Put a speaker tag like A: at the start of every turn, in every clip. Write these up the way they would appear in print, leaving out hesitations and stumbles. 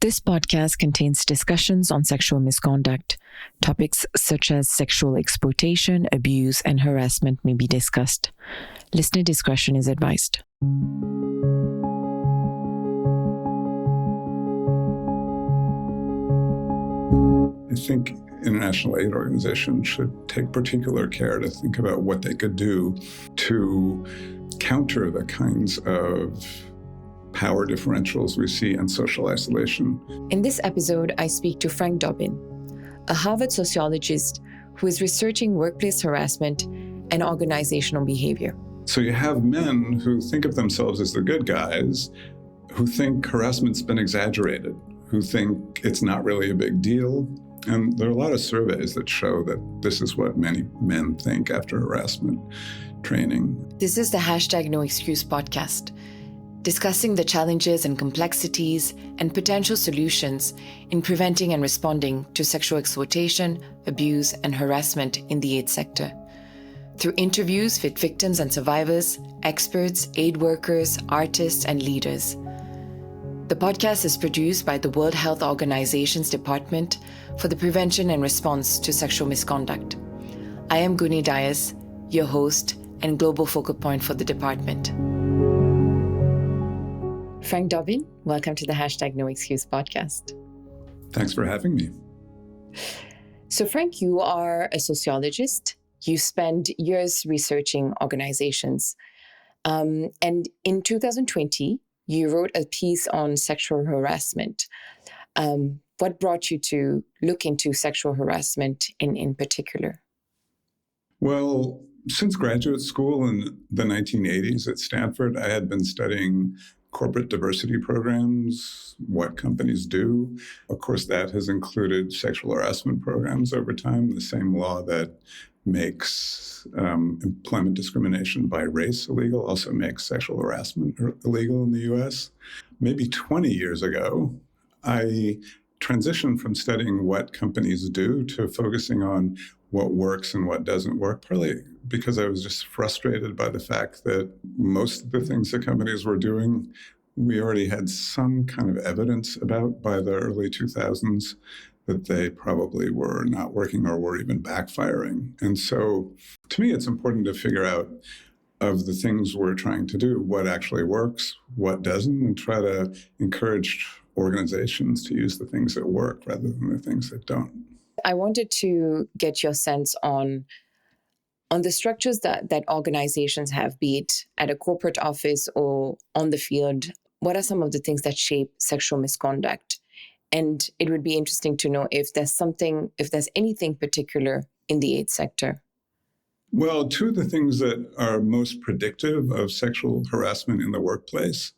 A: This podcast contains discussions on sexual misconduct. Topics such as sexual exploitation, abuse, and harassment may be discussed. Listener discretion is advised.
B: I think international aid organizations should take particular care to think about what they could do to counter the kinds of power differentials we see in social isolation.
A: In this episode, I speak to Frank Dobbin, a Harvard sociologist who is researching workplace harassment and organizational behavior.
B: So you have men who think of themselves as the good guys, who think harassment's been exaggerated, who think it's not really a big deal. And there are a lot of surveys that show that this is what many men think after harassment training.
A: This is the #NoExcuse podcast, discussing the challenges and complexities and potential solutions in preventing and responding to sexual exploitation, abuse, and harassment in the aid sector. Through interviews with victims and survivors, experts, aid workers, artists, and leaders. The podcast is produced by the World Health Organization's Department for the Prevention and Response to Sexual Misconduct. I am Guni Dias, your host and global focal point for the department. Frank Dobbin, welcome to the #NoExcuse podcast.
B: Thanks for having me.
A: So Frank, you are a sociologist. You spend years researching organizations. And in 2020, you wrote a piece on sexual harassment. What brought you to look into sexual harassment in particular?
B: Well, since graduate school in the 1980s at Stanford, I had been studying corporate diversity programs, what companies do. Of course, that has included sexual harassment programs over time, the same law that makes employment discrimination by race illegal also makes sexual harassment illegal in the US. Maybe 20 years ago, I transitioned from studying what companies do to focusing on what works and what doesn't work, partly because I was just frustrated by the fact that most of the things that companies were doing, we already had some kind of evidence about by the early 2000s that they probably were not working or were even backfiring. And so to me, it's important to figure out of the things we're trying to do, what actually works, what doesn't, and try to encourage organizations to use the things that work rather than the things that don't.
A: I wanted to get your sense on the structures that organizations have, be it at a corporate office or on the field. What are some of the things that shape sexual misconduct? And it would be interesting to know if there's anything particular in the aid sector.
B: Well, two of the things that are most predictive of sexual harassment in the workplace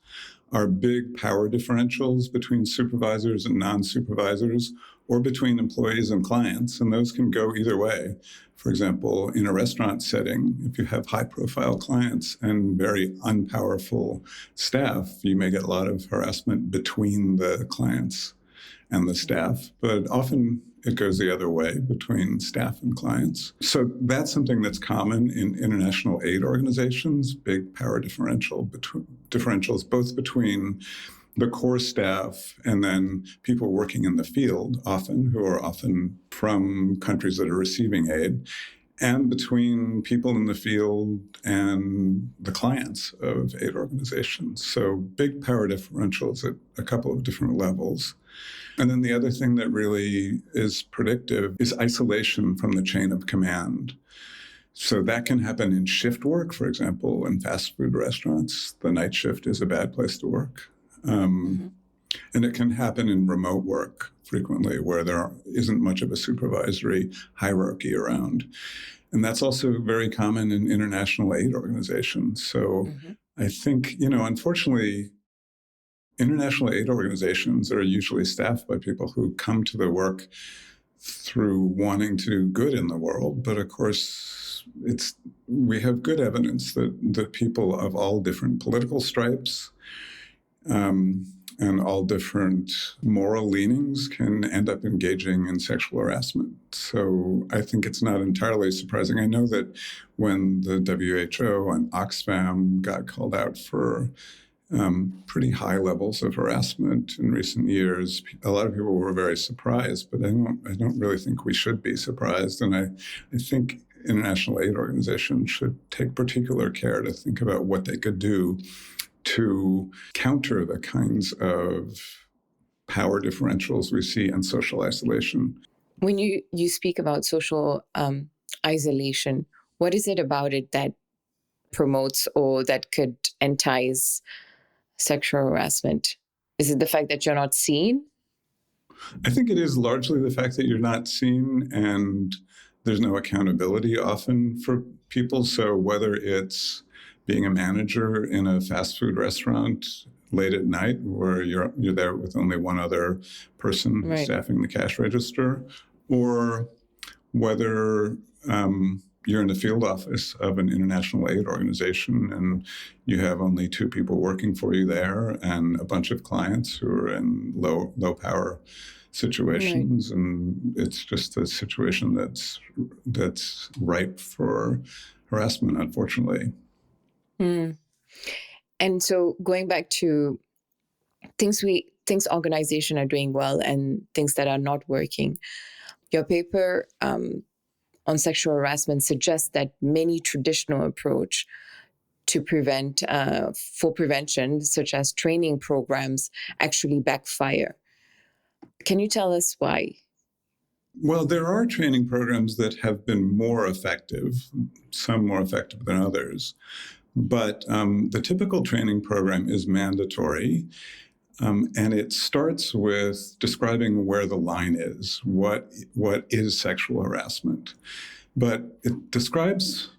B: are big power differentials between supervisors and non-supervisors, or between employees and clients, and those can go either way. For example, in a restaurant setting, if you have high-profile clients and very unpowerful staff, you may get a lot of harassment between the clients and the staff, but often it goes the other way between staff and clients. So that's something that's common in international aid organizations, big power differentials, both between the core staff and then people working in the field, who are often from countries that are receiving aid, and between people in the field and the clients of aid organizations. So big power differentials at a couple of different levels. And then the other thing that really is predictive is isolation from the chain of command. So that can happen in shift work, for example, in fast food restaurants. The night shift is a bad place to work. And it can happen in remote work frequently, where there isn't much of a supervisory hierarchy around. And that's also very common in international aid organizations. So I think, unfortunately, international aid organizations are usually staffed by people who come to their work through wanting to do good in the world. But of course, we have good evidence that people of all different political stripes and all different moral leanings can end up engaging in sexual harassment. So I think it's not entirely surprising. I know that when the WHO and Oxfam got called out for pretty high levels of harassment in recent years. A lot of people were very surprised, but I don't really think we should be surprised. And I think international aid organizations should take particular care to think about what they could do to counter the kinds of power differentials we see in social isolation.
A: When you speak about social isolation, what is it about it that promotes or that could entice sexual harassment? Is it the fact that you're not seen?
B: I think it is largely the fact that you're not seen and there's no accountability often for people. So whether it's being a manager in a fast food restaurant late at night where you're there with only one other person
A: Right.
B: staffing the cash register, or whether you're in the field office of an international aid organization and you have only 2 people working for you there and a bunch of clients who are in low power situations. Right. And it's just a situation that's ripe for harassment, unfortunately.
A: Mm. And so going back to things organizations are doing well and things that are not working, your paper on sexual harassment suggests that many traditional approach to prevention, such as training programs, actually backfire. Can you tell us why?
B: Well, there are training programs that have been more effective, some more effective than others. But the typical training program is mandatory. And it starts with describing where the line is, what is sexual harassment. But it describes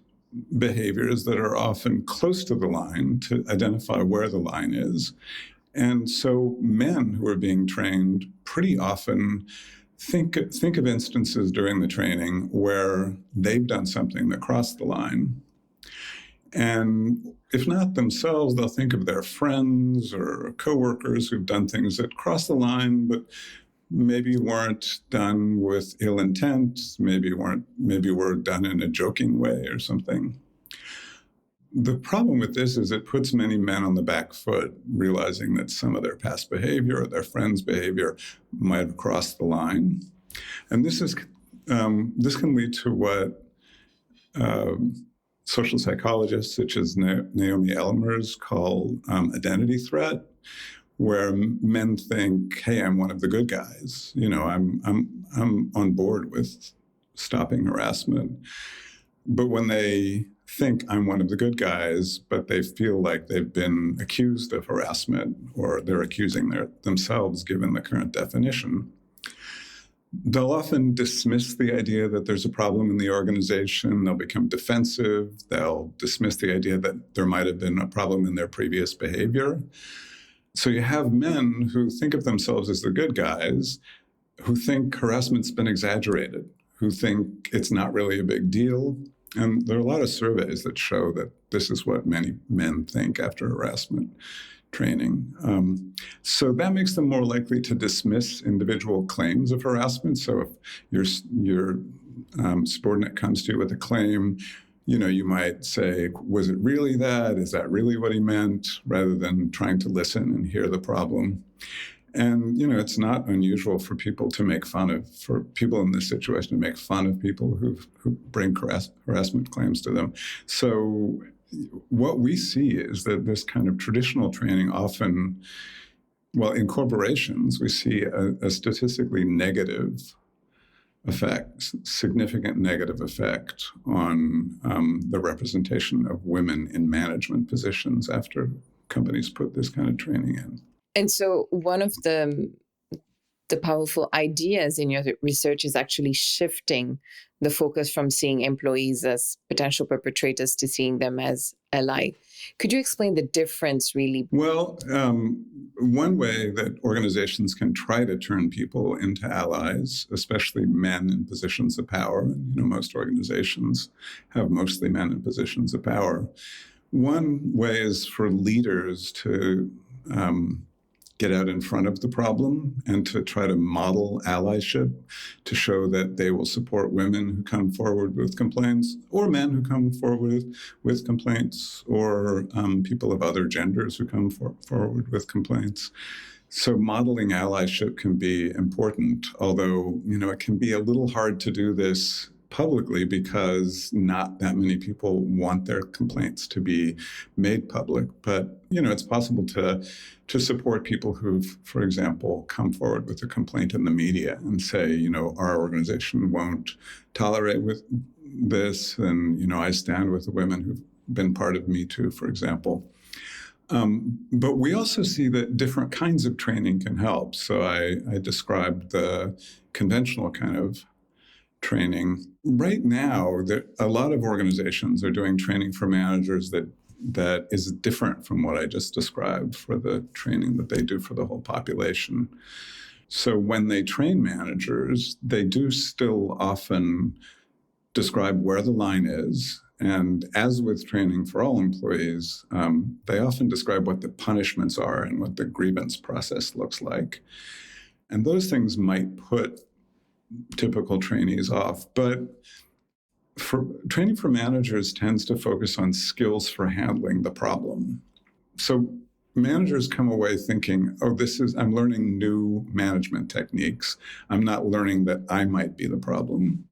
B: behaviors that are often close to the line to identify where the line is. And so men who are being trained pretty often think of instances during the training where they've done something that crossed the line. And if not themselves, they'll think of their friends or coworkers who've done things that cross the line, but maybe weren't done with ill intent, maybe were done in a joking way or something. The problem with this is it puts many men on the back foot, realizing that some of their past behavior or their friends' behavior might have crossed the line. And this can lead to what social psychologists such as Naomi Elmers call identity threat, where men think, "Hey, I'm one of the good guys. You know, I'm on board with stopping harassment." But when they think I'm one of the good guys, but they feel like they've been accused of harassment or they're accusing themselves, given the current definition, they'll often dismiss the idea that there's a problem in the organization. They'll become defensive. They'll dismiss the idea that there might have been a problem in their previous behavior. So you have men who think of themselves as the good guys, who think harassment's been exaggerated, who think it's not really a big deal. And there are a lot of surveys that show that this is what many men think after harassment training. So that makes them more likely to dismiss individual claims of harassment. So if your subordinate comes to you with a claim, you might say, was it really that? Is that really what he meant? Rather than trying to listen and hear the problem. And, it's not unusual for people in this situation to make fun of people who bring harassment claims to them. So what we see is that this kind of traditional training often, in corporations, we see a statistically negative effect, significant negative effect on the representation of women in management positions after companies put this kind of training in.
A: And so one of the powerful ideas in your research is actually shifting the focus from seeing employees as potential perpetrators to seeing them as ally. Could you explain the difference, really?
B: Well, one way that organizations can try to turn people into allies, especially men in positions of power, and most organizations have mostly men in positions of power. One way is for leaders to get out in front of the problem and to try to model allyship, to show that they will support women who come forward with complaints, or men who come forward with complaints, or people of other genders who come forward with complaints. So modeling allyship can be important, although, it can be a little hard to do this publicly because not that many people want their complaints to be made public. But, it's possible to support people who've, for example, come forward with a complaint in the media and say, our organization won't tolerate with this. And, I stand with the women who've been part of Me Too, for example. But we also see that different kinds of training can help. So I described the conventional kind of training. Right now, a lot of organizations are doing training for managers that is different from what I just described for the training that they do for the whole population. So when they train managers, they do still often describe where the line is. And as with training for all employees, they often describe what the punishments are and what the grievance process looks like. And those things might put typical trainees off. But training for managers tends to focus on skills for handling the problem. So managers come away thinking, I'm learning new management techniques. I'm not learning that I might be the problem.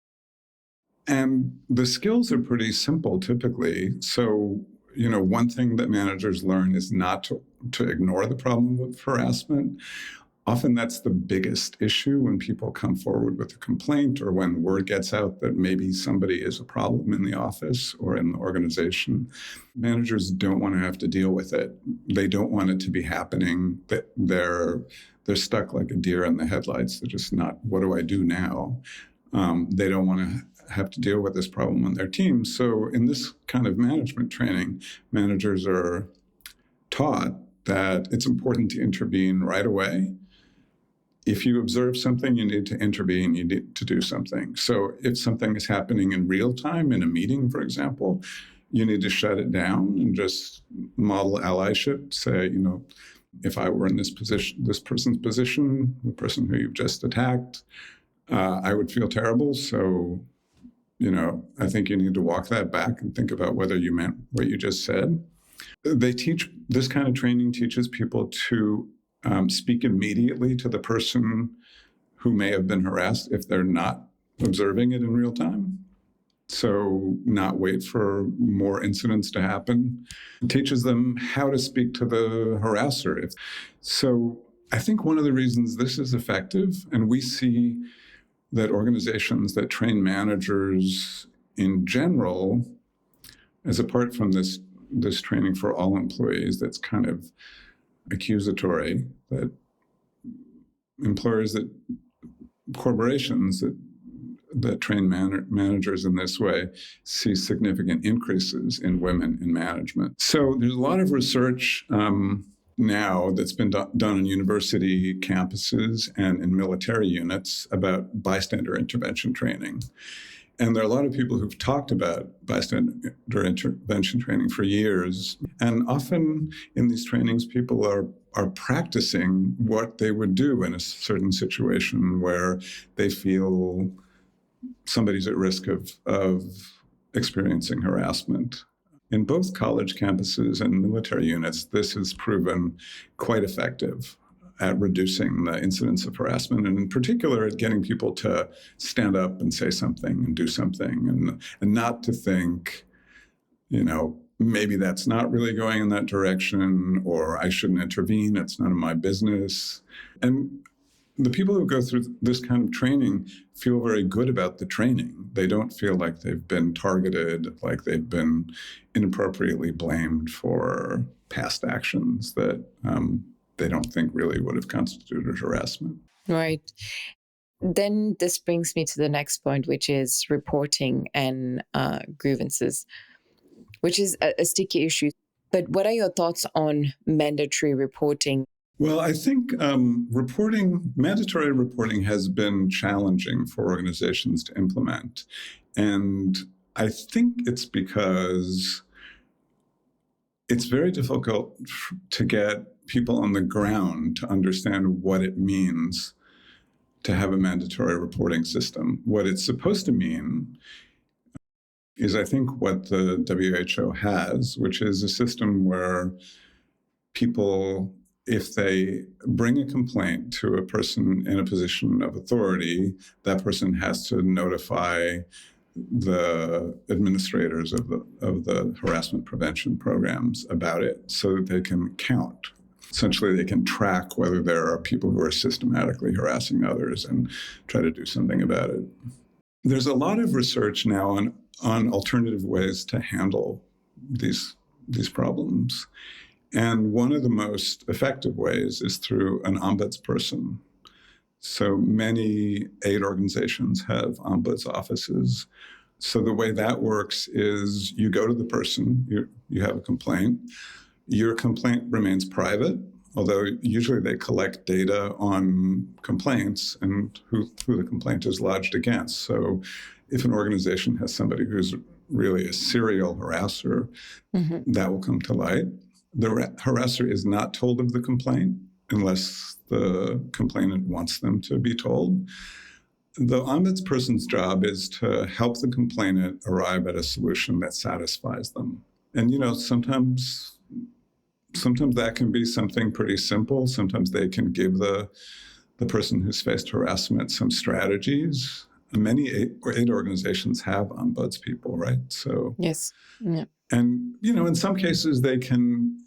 B: And the skills are pretty simple typically. So, one thing that managers learn is not to ignore the problem of harassment. Often that's the biggest issue when people come forward with a complaint or when word gets out that maybe somebody is a problem in the office or in the organization. Managers don't want to have to deal with it. They don't want it to be happening. That they're stuck like a deer in the headlights. They're just not, what do I do now? They don't want to have to deal with this problem on their team. So in this kind of management training, managers are taught that it's important to intervene right away. If you observe something, you need to intervene, you need to do something. So if something is happening in real time in a meeting, for example, you need to shut it down and just model allyship. Say, if I were in this person's position, the person who you've just attacked, I would feel terrible. So, I think you need to walk that back and think about whether you meant what you just said. This kind of training teaches people to speak immediately to the person who may have been harassed if they're not observing it in real time. So not wait for more incidents to happen. It teaches them how to speak to the harasser. So I think one of the reasons this is effective, and we see that organizations that train managers in general, as apart from this training for all employees that's kind of accusatory, that corporations that train managers in this way see significant increases in women in management. So there's a lot of research now that's been done on university campuses and in military units about bystander intervention training. And there are a lot of people who've talked about bystander intervention training for years. And often in these trainings, people are practicing what they would do in a certain situation where they feel somebody's at risk of experiencing harassment. In both college campuses and military units, this has proven quite effective at reducing the incidence of harassment, and in particular at getting people to stand up and say something and do something, and not to think, maybe that's not really going in that direction, or I shouldn't intervene, it's none of my business. And the people who go through this kind of training feel very good about the training. They don't feel like they've been targeted, like they've been inappropriately blamed for past actions that they don't think really would have constituted harassment.
A: Right. Then this brings me to the next point, which is reporting and grievances, which is a sticky issue. But what are your thoughts on mandatory reporting?
B: Well, I think mandatory reporting has been challenging for organizations to implement. And I think it's because it's very difficult to get people on the ground to understand what it means to have a mandatory reporting system. What it's supposed to mean is, I think, what the WHO has, which is a system where people, if they bring a complaint to a person in a position of authority, that person has to notify the administrators of the harassment prevention programs about it so that they can count. Essentially, they can track whether there are people who are systematically harassing others and try to do something about it. There's a lot of research now on alternative ways to handle these problems. And one of the most effective ways is through an ombudsperson. So many aid organizations have ombuds offices. So the way that works is you go to the person, you have a complaint. Your complaint remains private, although usually they collect data on complaints and who the complaint is lodged against. So if an organization has somebody who's really a serial harasser, that will come to light. The harasser is not told of the complaint unless the complainant wants them to be told. The ombudsperson's job is to help the complainant arrive at a solution that satisfies them. And, sometimes that can be something pretty simple. Sometimes they can give the person who's faced harassment some strategies. Many aid organizations have ombuds people, right? So
A: yes, yeah.
B: And, in some cases they can.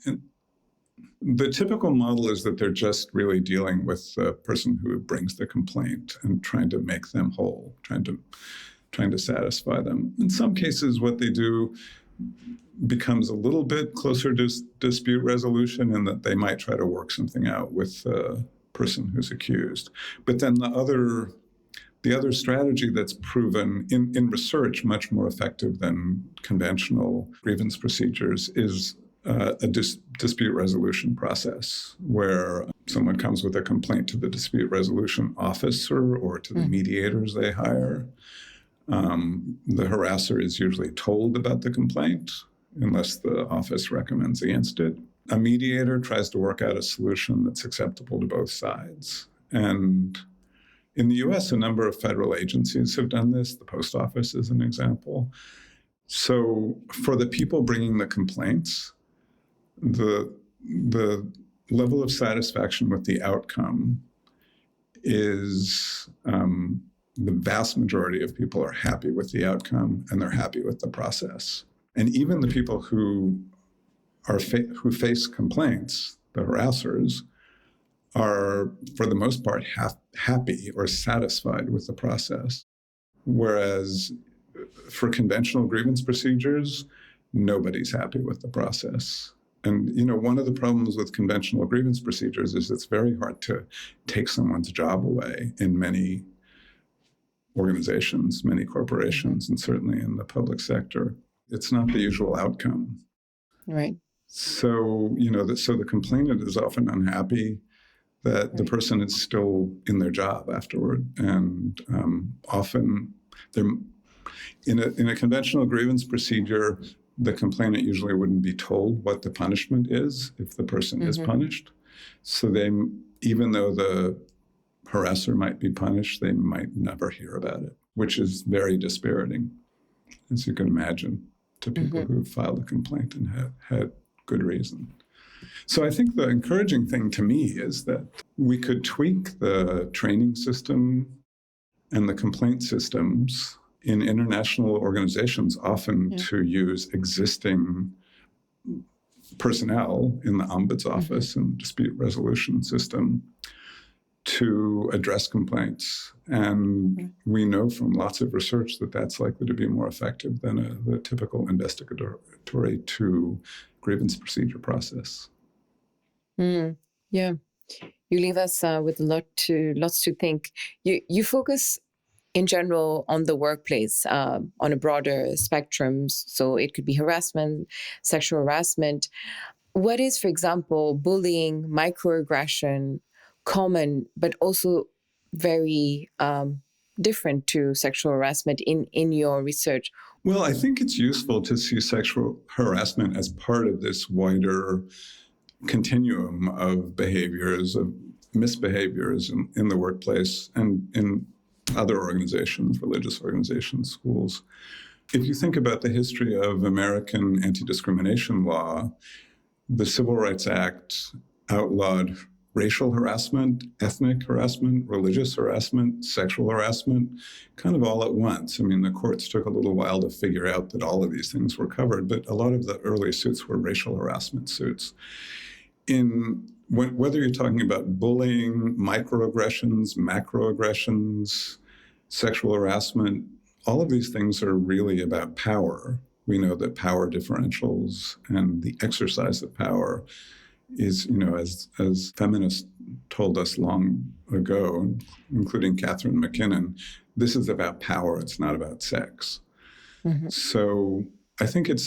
B: The typical model is that they're just really dealing with the person who brings the complaint and trying to make them whole, trying to satisfy them. In some cases, what they do becomes a little bit closer to dispute resolution, in that they might try to work something out with the person who's accused. But then the other strategy that's proven in research much more effective than conventional grievance procedures is a dispute resolution process, where someone comes with a complaint to the dispute resolution officer or to the mediators they hire. The harasser is usually told about the complaint unless the office recommends against it. A mediator tries to work out a solution that's acceptable to both sides. And in the US, a number of federal agencies have done this. The post office is an example. So for the people bringing the complaints, the level of satisfaction with the outcome is the vast majority of people are happy with the outcome and they're happy with the process. And even the people who face complaints, the harassers, are for the most part happy or satisfied with the process. Whereas for conventional grievance procedures, nobody's happy with the process. And, one of the problems with conventional grievance procedures is it's very hard to take someone's job away in many organizations, many corporations, and certainly in the public sector. It's not the usual outcome.
A: Right.
B: So, the complainant is often unhappy that the person is still in their job afterward. And often they're in a conventional grievance procedure, the complainant usually wouldn't be told what the punishment is if the person is punished. So even though the harasser might be punished, they might never hear about it, which is very dispiriting, as you can imagine, to people who filed a complaint and had good reason. So I think the encouraging thing to me is that we could tweak the training system and the complaint systems in international organizations, often to use existing personnel in the ombuds office and the dispute resolution system to address complaints. And we know from lots of research that that's likely to be more effective than the typical investigatory to grievance procedure process.
A: Yeah, you leave us with lots to think. You focus in general on the workplace, on a broader spectrum. So it could be harassment, sexual harassment. What is, for example, bullying, microaggression, common, but also very different to sexual harassment in your research?
B: Well, I think it's useful to see sexual harassment as part of this wider continuum of behaviors, of misbehaviors in the workplace and in other organizations, religious organizations, schools. If you think about the history of American anti-discrimination law, the Civil Rights Act outlawed racial harassment, ethnic harassment, religious harassment, sexual harassment, kind of all at once. I mean, the courts took a little while to figure out that all of these things were covered, but a lot of the early suits were racial harassment suits. Whether you're talking about bullying, microaggressions, macroaggressions, sexual harassment, all of these things are really about power. We know that power differentials and the exercise of power is, as feminists told us long ago, including Catherine McKinnon, this is about power, it's not about sex. Mm-hmm. So I think it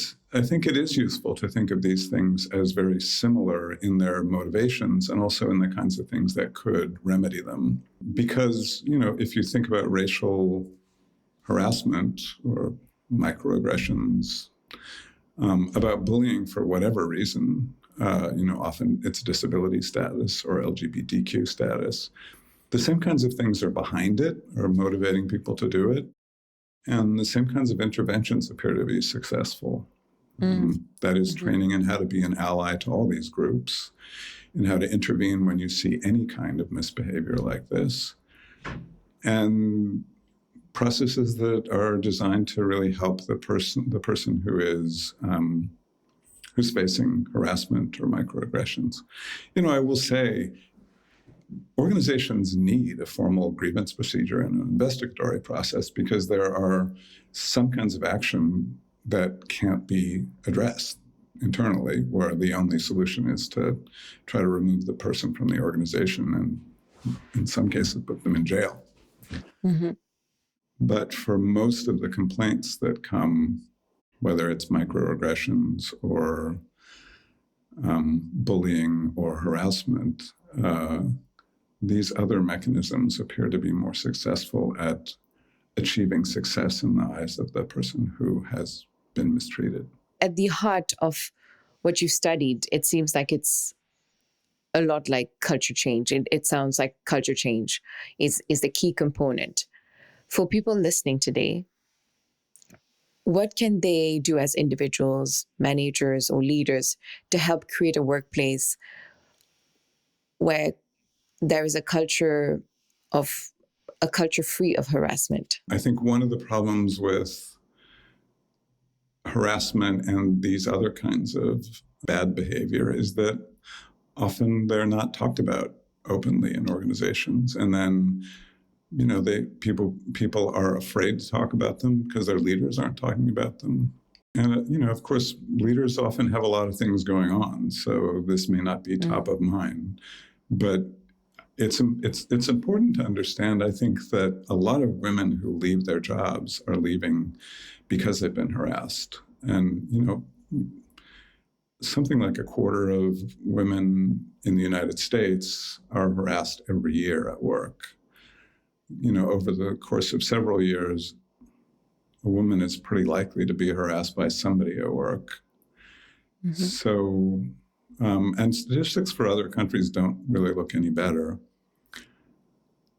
B: is useful to think of these things as very similar in their motivations and also in the kinds of things that could remedy them. Because, if you think about racial harassment or microaggressions, about bullying for whatever reason, often it's disability status or LGBTQ status. The same kinds of things are behind it, or motivating people to do it. And the same kinds of interventions appear to be successful. That is, training in how to be an ally to all these groups and how to intervene when you see any kind of misbehavior like this. And processes that are designed to really help the person who is who's facing harassment or microaggressions. I will say, organizations need a formal grievance procedure and an investigatory process because there are some kinds of action that can't be addressed internally, where the only solution is to try to remove the person from the organization and, in some cases, put them in jail. Mm-hmm. But for most of the complaints that come, whether it's microaggressions or bullying or harassment, these other mechanisms appear to be more successful at achieving success in the eyes of the person who has been mistreated.
A: At the heart of what you studied, it seems like it's a lot like culture change. It sounds like culture change is the key component. For people listening today, what can they do as individuals, managers, or leaders to help create a workplace where there is a culture free of harassment?
B: I think one of the problems with harassment and these other kinds of bad behavior is that often they're not talked about openly in organizations. And then, people are afraid to talk about them because their leaders aren't talking about them. And, of course, leaders often have a lot of things going on, so this may not be top of mind. But it's important to understand, I think, that a lot of women who leave their jobs are leaving because they've been harassed. And, something like a quarter of women in the United States are harassed every year at work. Over the course of several years, a woman is pretty likely to be harassed by somebody at work. Mm-hmm. So, and statistics for other countries don't really look any better.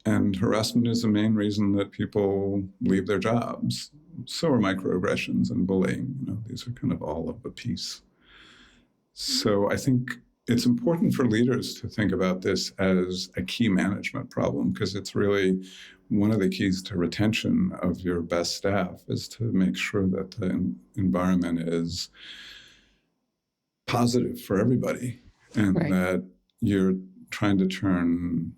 B: And harassment is the main reason that people leave their jobs. So are microaggressions and bullying. These are kind of all of a piece. So I think it's important for leaders to think about this as a key management problem, because it's really one of the keys to retention of your best staff is to make sure that the environment is positive for everybody and that you're trying to turn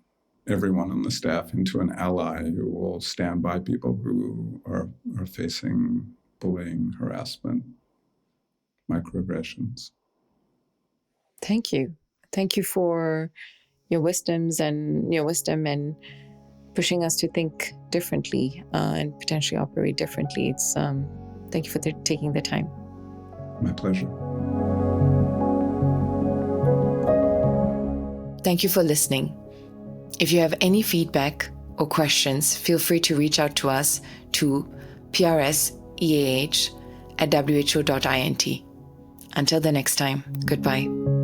B: everyone on the staff into an ally who will stand by people who are facing bullying, harassment, microaggressions.
A: Thank you. Thank you for your wisdom and pushing us to think differently and potentially operate differently. Thank you for taking the time.
B: My pleasure.
A: Thank you for listening. If you have any feedback or questions, feel free to reach out to us to prs EAH at who.int. Until the next time, goodbye.